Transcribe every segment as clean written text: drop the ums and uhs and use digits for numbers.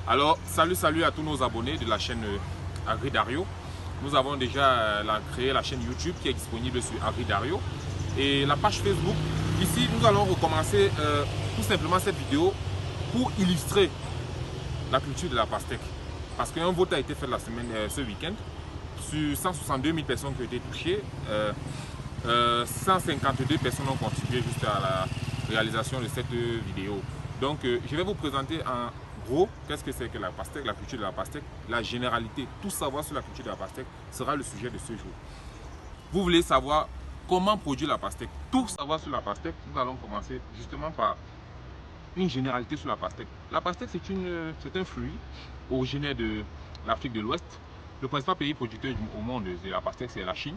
Alors, salut à tous nos abonnés de la chaîne Agridario. Nous avons déjà créé la chaîne YouTube qui est disponible sur Agridario et la page Facebook. Ici, nous allons recommencer tout simplement cette vidéo pour illustrer la culture de la pastèque. Parce qu'un vote a été fait ce week-end sur 162 000 personnes qui ont été touchées. 152 personnes ont contribué juste à la réalisation de cette vidéo. Donc, je vais vous présenter en gros qu'est-ce que c'est que la pastèque, la culture de la pastèque, la généralité. Tout savoir sur la culture de la pastèque sera le sujet de ce jour. Vous voulez savoir comment produire la pastèque, tout savoir sur la pastèque, nous allons commencer justement par une généralité sur la pastèque. La pastèque, c'est un fruit originaire de l'Afrique de l'Ouest. Le principal pays producteur au monde de la pastèque, c'est la Chine.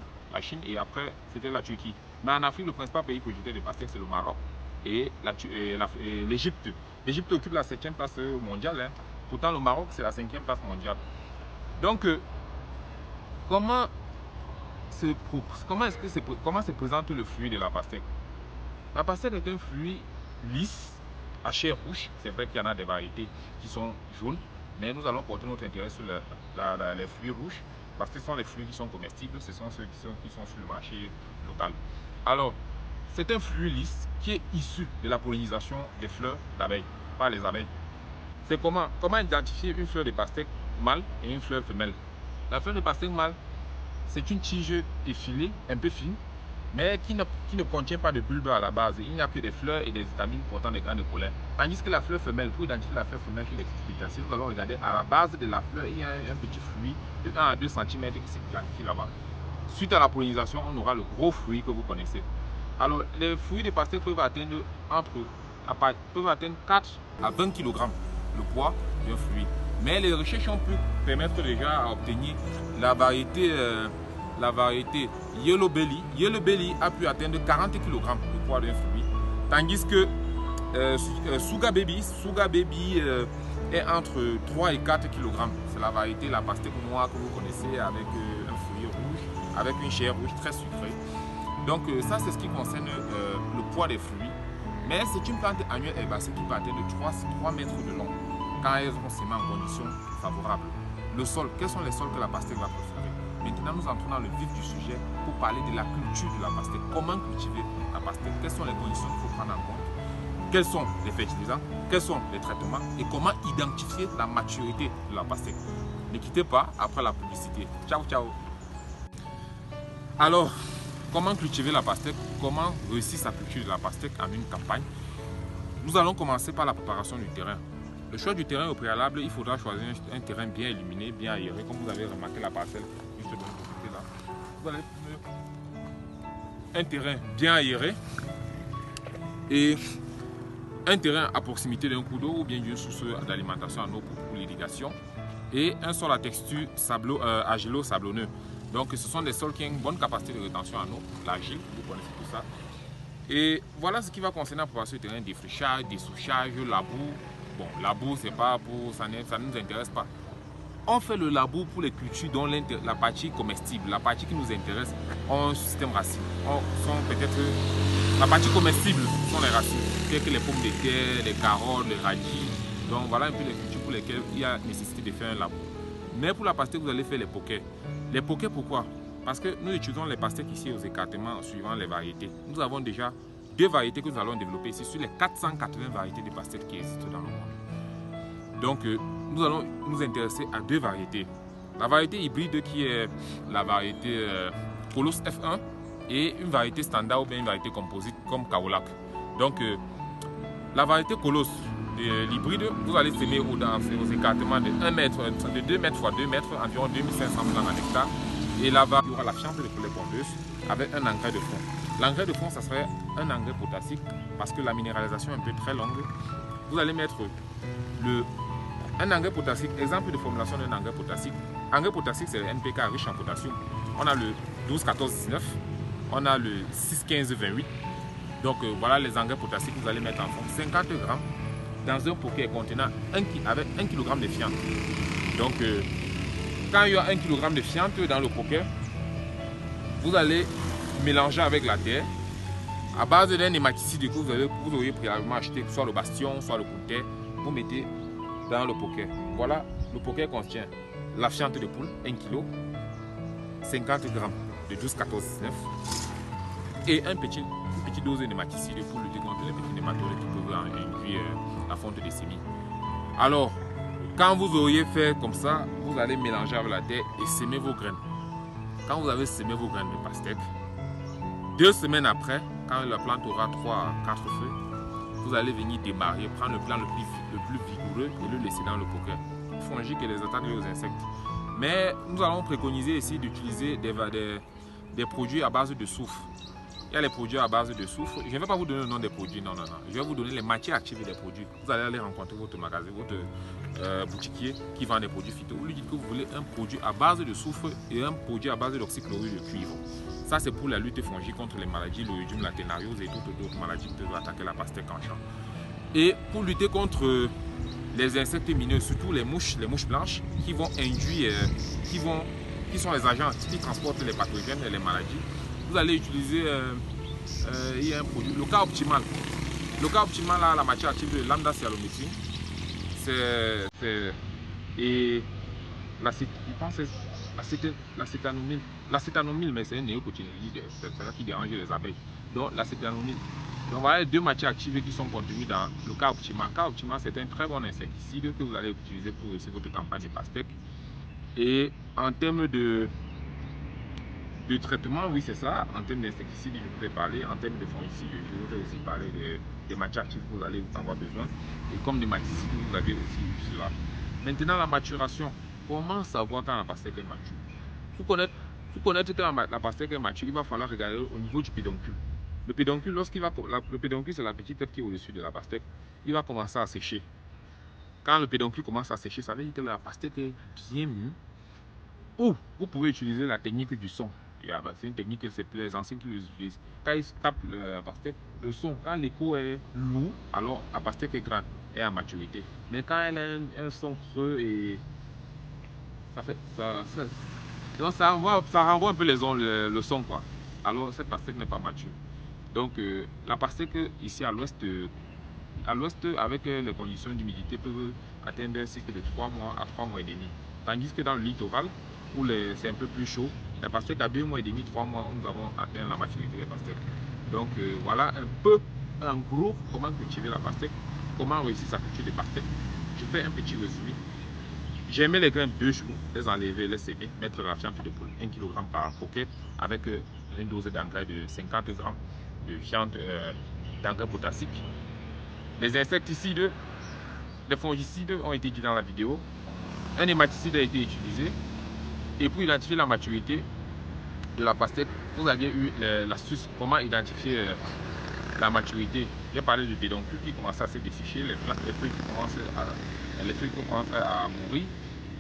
Et après, c'était la Turquie. Mais en Afrique, le principal pays producteur de pastèque, c'est le Maroc et l'Égypte. L'Égypte occupe la 7e place mondiale. Hein. Pourtant, le Maroc, c'est la 5e place mondiale. Donc, comment se présente le fruit de la pastèque? La pastèque est un fruit lisse, à chair rouge. C'est vrai qu'il y en a des variétés qui sont jaunes, mais nous allons porter notre intérêt sur les fruits rouges, parce que ce sont les fruits qui sont comestibles, ce sont ceux qui sont sur le marché local. Alors, c'est un fruit lisse qui est issu de la pollinisation des fleurs d'abeilles, par les abeilles. C'est comment identifier une fleur de pastèque mâle et une fleur femelle? La fleur de pastèque mâle, c'est une tige effilée, un peu fine, mais qui ne contient pas de bulbe à la base. Il n'y a que des fleurs et des étamines portant des grains de pollen. Tandis que la fleur femelle, pour identifier la fleur femelle qui est l'explication, nous allons regarder à la base de la fleur, il y a un petit fruit de 1 à 2 cm qui se planifie là-bas. Suite à la pollinisation, on aura le gros fruit que vous connaissez. Alors, les fruits de pastèque peuvent atteindre 4 à 20 kg le poids d'un fruit. Mais les recherches ont pu permettre déjà à obtenir la variété Yellow Belly. Yellow Belly a pu atteindre 40 kg le poids d'un fruit. Tandis que Sugar Baby est entre 3 et 4 kg. C'est la variété, la pastèque noire que vous connaissez avec un fruit rouge, avec une chair rouge très sucrée. Donc ça, c'est ce qui concerne le poids des fruits. Mais c'est une plante annuelle herbacée qui peut atteindre 3 mètres de long quand elles sont semées en conditions favorables. Le sol, quels sont les sols que la pastèque va préférer? Maintenant, nous entrons dans le vif du sujet pour parler de la culture de la pastèque. Comment cultiver la pastèque? Quelles sont les conditions qu'il faut prendre en compte? Quels sont les fertilisants? Quels sont les traitements? Et comment identifier la maturité de la pastèque? Ne quittez pas après la publicité. Ciao, ciao! Alors, comment cultiver la pastèque? Comment réussir sa culture de la pastèque en une campagne? Nous allons commencer par la préparation du terrain. Le choix du terrain au préalable, il faudra choisir un terrain bien illuminé, bien aéré, comme vous avez remarqué la parcelle juste de l'autre côté là. Vous allez un terrain bien aéré et un terrain à proximité d'un cours d'eau ou bien d'une source d'alimentation en eau pour l'irrigation et un sol à texture argilo-sablonneux. Donc ce sont des sols qui ont une bonne capacité de rétention en eau, l'argile, vous connaissez tout ça. Et voilà ce qui va concerner la préparation du terrain: défrichage, dessouchage, labour. Bon, labour, c'est pas pour ça ne nous intéresse pas. On fait le labour pour les cultures dont la partie comestible, la partie qui nous intéresse, ont un système racine. La partie comestible sont les racines, telles que les pommes de terre, les carottes, les radis. Donc voilà un peu les cultures pour lesquelles il y a nécessité de faire un labour. Mais pour la pastèque, vous allez faire les poquets. Les poquets, pourquoi? Parce que nous utilisons les pastèques ici aux écartements suivant les variétés. Nous avons déjà 2 variétés que nous allons développer ici sur les 480 variétés de pastèques qui existent dans le monde. Donc, nous allons nous intéresser à 2 variétés. La variété hybride qui est la variété Colosse F1 et une variété standard ou bien une variété composite comme Kaolac. Donc, la variété Colosse, l'hybride, vous allez semer aux écartements de 1 mètre, de 2 mètres x 2 mètres, environ 2500 plants en hectare. Et là-bas, il y aura la chambre de poulet pondeuse avec un engrais de fond. L'engrais de fond, ça serait un engrais potassique parce que la minéralisation est un peu très longue. Vous allez mettre un engrais potassique, exemple de formulation d'un engrais potassique. Engrais potassique, c'est le NPK riche en potassium. On a le 12-14-19, on a le 6-15-28. Donc voilà les engrais potassiques que vous allez mettre en fond. 50 grammes dans un poquet contenant avec 1 kg de fiente. Donc quand il y a 1 kg de fiente dans le poquet, vous allez mélanger avec la terre à base d'un hématicide que vous auriez préalablement acheté, soit le bastion, soit le courtet. Vous mettez dans le poker. Voilà, le poker contient la fiente de poule, 1 kg, 50 g de 12, 14, 19 et une petite dose de nématicide pour lutter contre les petits nématodes qui peuvent induire la fonte des semis. Alors, quand vous auriez fait comme ça, vous allez mélanger avec la terre et semer vos graines. Quand vous avez semé vos graines de pastèque, 2 semaines après, quand la plante aura 3 à 4 feuilles, vous allez venir démarrer, prendre le plan le plus vigoureux et le laisser dans le poker. Fongiques et les attaques aux insectes. Mais nous allons préconiser ici d'utiliser des produits à base de soufre. Il y a les produits à base de soufre. Je ne vais pas vous donner le nom des produits, non. Je vais vous donner les matières actives des produits. Vous allez aller rencontrer votre magasin, votre boutiquier qui vend des produits phyto. Vous lui dites que vous voulez un produit à base de soufre et un produit à base d'oxychlorure de cuivre. Ça, c'est pour la lutte fongique contre les maladies, l'oïdium, la ténariose et toutes d'autres maladies qui peuvent attaquer la pastèque en champ. Et pour lutter contre les insectes mineux, surtout les mouches blanches qui vont induire, qui sont les agents qui transportent les pathogènes et les maladies, vous allez utiliser il y a un produit, le cas optimal. Le cas optimal a la matière active de lambda cyhalométhrine. Et l'acétanomyle. L'acétanomyle, mais c'est un néocotinoïde, c'est ça qui dérange les abeilles. Donc l'acétanomyle. Donc voilà les 2 matières actives qui sont contenues dans le cas optimal. Le cas optimal, c'est un très bon insecticide que vous allez utiliser pour réussir votre campagne de pastèque. Et en termes de traitement, oui, c'est ça. En termes d'insecticides, je vous ai parlé. En termes de fongicides, je vous ai aussi parlé des matières actives que vous allez avoir besoin. Et comme des maticides, vous avez aussi eu cela. Maintenant, la maturation. Comment savoir quand la pastèque est mature? Pour connaître quand la pastèque est mature, il va falloir regarder au niveau du pédoncule. Le pédoncule, le pédoncule, c'est la petite tête qui est au-dessus de la pastèque. Il va commencer à sécher. Quand le pédoncule commence à sécher, ça veut dire que la pastèque est bien mûre. Ou vous pouvez utiliser la technique du son. C'est une technique que c'est les anciens qui l'utilisent. Quand ils tapent la pastèque, le son, quand l'écho est lourd, alors la pastèque est grande et à maturité. Mais quand elle a un son creux et donc ça renvoie un peu le son, quoi. Alors cette pastèque n'est pas mature. Donc la pastèque ici à l'ouest, avec les conditions d'humidité, peut atteindre un cycle de 3 mois à 3 mois et demi. Tandis que dans le littoral, où c'est un peu plus chaud, la pastèque à 2 mois et demi, 3 mois, nous avons atteint la maturité des pastèques. Donc voilà un peu, en gros, comment cultiver la pastèque, comment réussir sa culture de pastèque. Je fais un petit résumé. J'ai mis les graines 2 jours, les enlever, les sécher, mettre la fiente de poule 1 kg par coquette avec une dose d'engrais de 50 g de fiente d'engrais potassique. Les insecticides, les fongicides ont été dit dans la vidéo. Un nématicide a été utilisé. Et pour identifier la maturité de la pastèque, vous aviez eu l'astuce comment identifier la maturité. J'ai parlé du pédoncule qui commence à se dessécher, les feuilles qui commencent à mourir.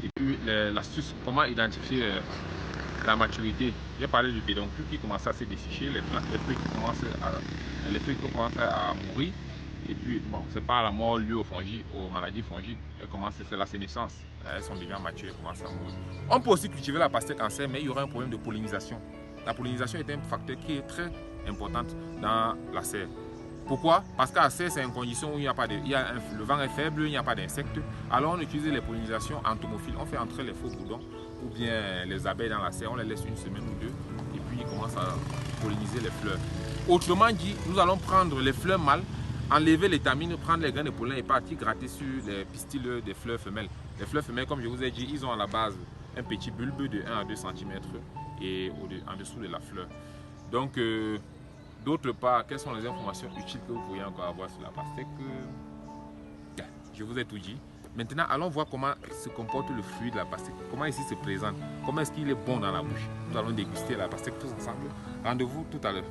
Et puis l'astuce comment identifier la maturité. J'ai parlé du pédoncule qui commence à se dessécher, les feuilles qui commencent à mourir. Et puis, bon, c'est pas la mort liée aux maladies fongiques. C'est la sénescence. Elles sont déjà matures, elles commencent à mourir. On peut aussi cultiver la pastèque en serre, mais il y aura un problème de pollinisation. La pollinisation est un facteur qui est très important dans la serre. Pourquoi? Parce qu'à serre, c'est une condition où il n'y a pas le vent est faible, il n'y a pas d'insectes. Alors on utilise les pollinisations entomophiles. On fait entrer les faux bourdons ou bien les abeilles dans la serre. On les laisse 1 semaine ou 2 et puis ils commencent à polliniser les fleurs. Autrement dit, nous allons prendre les fleurs mâles, enlever l'étamine, prendre les graines de pollen et partir gratter sur les pistils des fleurs femelles. Les fleurs femelles, comme je vous ai dit, ils ont à la base un petit bulbe de 1 à 2 cm et en dessous de la fleur. Donc, d'autre part, quelles sont les informations utiles que vous pourriez encore avoir sur la pastèque? Je vous ai tout dit. Maintenant, allons voir comment se comporte le fruit de la pastèque, comment il se présente, comment est-ce qu'il est bon dans la bouche. Nous allons déguster la pastèque tous ensemble. Rendez-vous tout à l'heure.